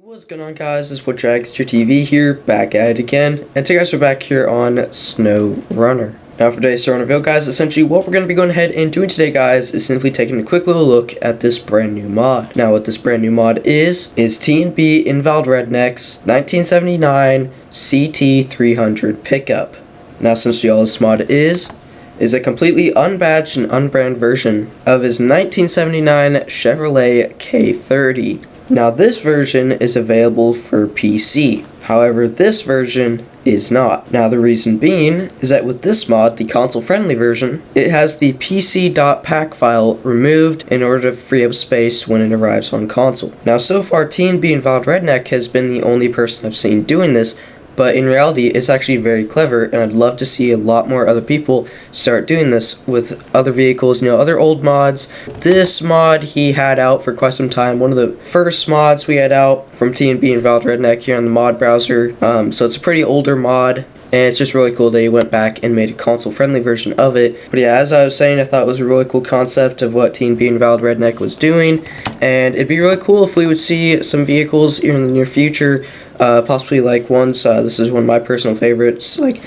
What's going on, guys? This is DragsterTV here, back at it again, and today guys, we're back here on SnowRunner. Now for today's SnowRunner video, guys, essentially what we're going to be going ahead and doing today, guys, is simply taking a quick little look at this brand new mod. Now what this brand new mod is T&B Invalid Redneck's 1979 CT300 pickup. Now essentially all this mod is a completely unbadged and unbranded version of his 1979 Chevrolet K30. Now this version is available for PC, however this version is not. Now the reason being is that with this mod, the console friendly version, it has the pc.pack file removed in order to free up space when it arrives on console. Now so far T&B Invalid Redneck has been the only person I've seen doing this, but in reality it's actually very clever, and I'd love to see a lot more other people start doing this with other vehicles, other old mods. This mod he had out for quite some time, one of the first mods we had out from T&B Invalid Redneck here on the mod browser, so it's a pretty older mod, and it's just really cool that he went back and made a console friendly version of it. But yeah, as I was saying, I thought it was a really cool concept of what T&B Invalid Redneck was doing, and it'd be really cool if we would see some vehicles here in the near future, possibly like ones, this is one of my personal favorites, like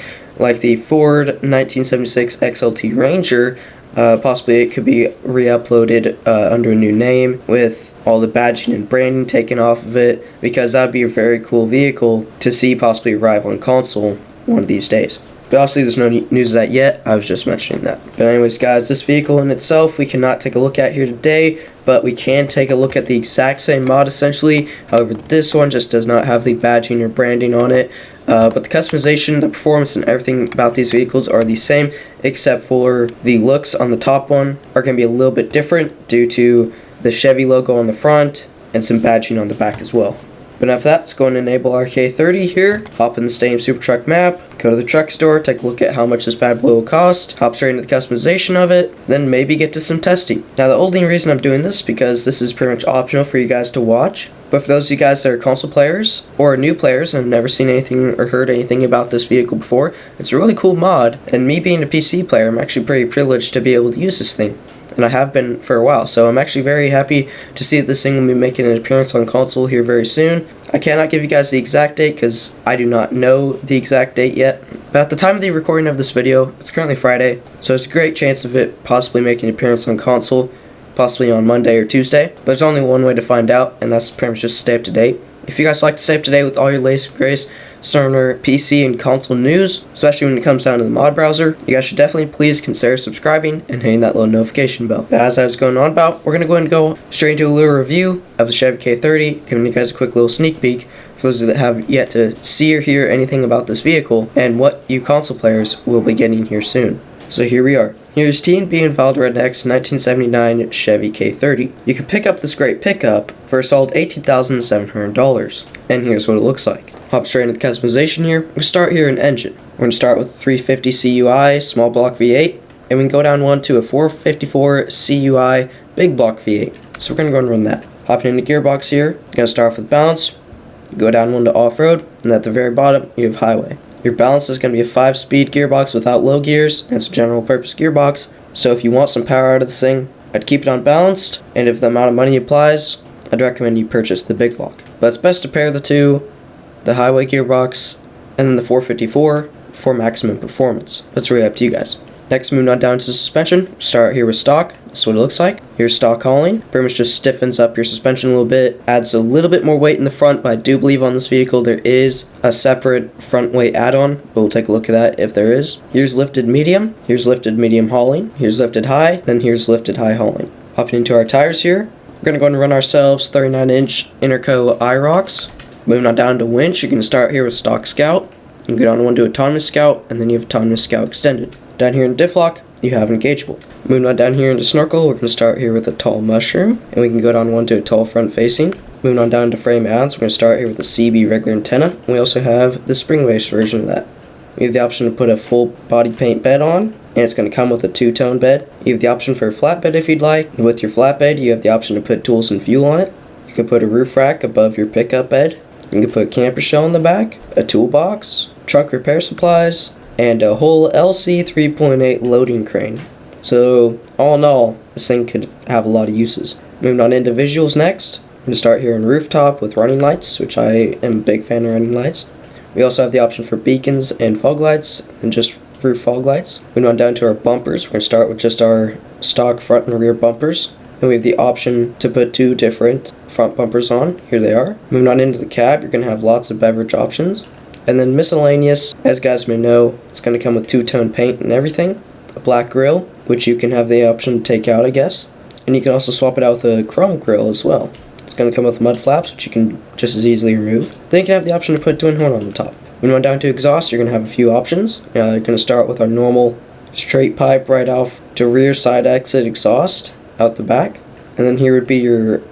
the Ford 1976 XLT Ranger. Possibly it could be re-uploaded under a new name with all the badging and branding taken off of it, because that would be a very cool vehicle to see possibly arrive on console one of these days. But obviously there's no news of that yet, I was just mentioning that. But anyways, guys, this vehicle in itself we cannot take a look at here today, but we can take a look at the exact same mod essentially. However, this one just does not have the badging or branding on it. But the customization, the performance, and everything about these vehicles are the same, except for the looks on the top one are going to be a little bit different due to the Chevy logo on the front and some badging on the back as well. But enough of that, let's go and enable our K30 here, hop in the Stadium Super Truck map, go to the truck store, take a look at how much this bad boy will cost, hop straight into the customization of it, then maybe get to some testing. Now the only reason I'm doing this is because this is pretty much optional for you guys to watch, but for those of you guys that are console players, or new players and have never seen anything or heard anything about this vehicle before, it's a really cool mod, and me being a PC player, I'm actually pretty privileged to be able to use this thing. And I have been for a while, so I'm actually very happy to see that this thing will be making an appearance on console here very soon. I cannot give you guys the exact date because I do not know the exact date yet, but at the time of the recording of this video, it's currently Friday, so there's a great chance of it possibly making an appearance on console, possibly on Monday or Tuesday. But there's only one way to find out, and that's pretty much just stay up to date. If you guys like to stay up to date with all your latest and greatest SnowRunner PC and console news, especially when it comes down to the mod browser, you guys should definitely please consider subscribing and hitting that little notification bell. But as I was going on about, we're going to go ahead and go straight into a little review of the CHEVY K30, giving you guys a quick little sneak peek for those that have yet to see or hear anything about this vehicle, and what you console players will be getting here soon. So here we are. Here's T&B Invalid Redneck's 1979 CHEVY K30. You can pick up this great pickup for a solid $18,700. And here's what it looks like. Hop straight into the customization here. We'll start here in engine. We're going to start with a 350 CUI small block V8, and we can go down one to a 454 CUI big block V8. So we're going to go and run that. Hopping into gearbox here, you're going to start off with balance, go down one to off-road, and at the very bottom you have highway. Your balance is going to be a 5-speed gearbox without low gears, and it's a general purpose gearbox, so if you want some power out of this thing, I'd keep it unbalanced, and if the amount of money applies, I'd recommend you purchase the big block. But it's best to pair the two, the highway gearbox, and then the 454 for maximum performance. That's really up to you guys. Next, moving on down to suspension. Start here with stock. That's what it looks like. Here's stock hauling. Pretty much just stiffens up your suspension a little bit. Adds a little bit more weight in the front, but I do believe on this vehicle there is a separate front weight add-on. But we'll take a look at that if there is. Here's lifted medium. Here's lifted medium hauling. Here's lifted high. Then here's lifted high hauling. Hopping into our tires here. We're going to go and run ourselves 39-inch Interco IROX. Moving on down to winch, you're going to start here with stock Scout. You can go down one to Autonomous Scout, and then you have Autonomous Scout Extended. Down here in diff lock, you have engageable. Moving on down here into snorkel, we're going to start here with a tall mushroom, and we can go down one to a tall front facing. Moving on down to frame ads, we're going to start here with a CB regular antenna. And we also have the spring-based version of that. We have the option to put a full body paint bed on, and it's going to come with a 2-tone bed. You have the option for a flatbed if you'd like, and with your flatbed you have the option to put tools and fuel on it. You can put a roof rack above your pickup bed. You can put a camper shell in the back, a toolbox, trunk repair supplies, and a whole LC 3.8 loading crane. So all in all, this thing could have a lot of uses. Moving on into visuals next. going to start here in rooftop with running lights, which I am a big fan of running lights. We also have the option for beacons and fog lights, and just roof fog lights. Moving on down to our bumpers, we're going to start with just our stock front and rear bumpers. And we have the option to put 2 different front bumpers on. Here they are. Moving on into the cab, you're going to have lots of beverage options. And then miscellaneous, as guys may know, it's going to come with 2-tone paint and everything. A black grille, which you can have the option to take out, I guess. And you can also swap it out with a chrome grille as well. It's going to come with mud flaps, which you can just as easily remove. Then you can have the option to put twin horn on the top. Moving on down to exhaust, you're going to have a few options. You're going to start with our normal straight pipe right off to rear side exit exhaust out the back. And then here would be your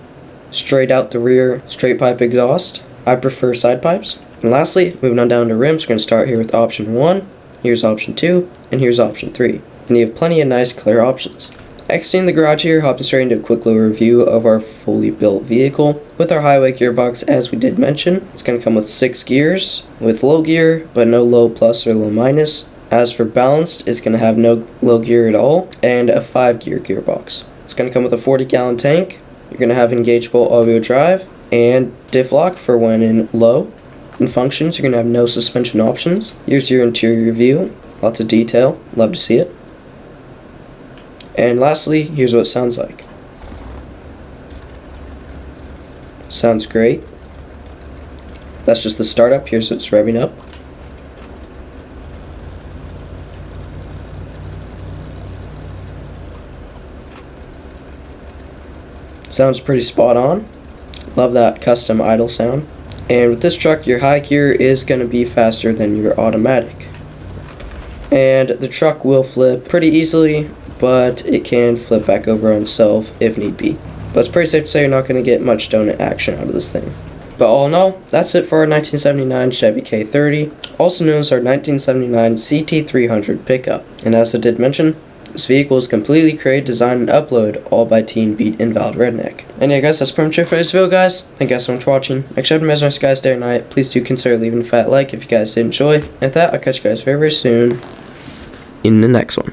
straight out the rear straight pipe exhaust. I prefer side pipes. And lastly, moving on down to rims, we're going to start here with option 1, here's option 2, and here's option 3. And you have plenty of nice clear options. Exiting the garage here, hopping straight into a quick little review of our fully built vehicle. With our highway gearbox, as we did mention, it's going to come with 6 gears, with low gear, but no low plus or low minus. As for balanced, it's going to have no low gear at all, and a 5-gear gearbox. It's going to come with a 40-gallon tank. You're going to have engageable all-wheel drive, and diff lock for when in low. In functions, you're going to have no suspension options. Here's your interior view. Lots of detail. Love to see it. And lastly, here's what it sounds like. Sounds great. That's just the startup. Here's what's revving up. Sounds pretty spot on. Love that custom idle sound. And with this truck, your high gear is going to be faster than your automatic. And the truck will flip pretty easily, but it can flip back over on itself if need be. But it's pretty safe to say you're not going to get much donut action out of this thing. But all in all, that's it for our 1979 Chevy K30, also known as our 1979 CT300 pickup. And as I did mention, this vehicle is completely created, designed, and uploaded all by Teen Beat Invalid Redneck. And yeah guys, that's pretty much it for this video guys. Thank you guys so much for watching. Make sure to measure nice guys day or night. Please do consider leaving a fat like if you guys did enjoy. And with that, I'll catch you guys very, very soon in the next one.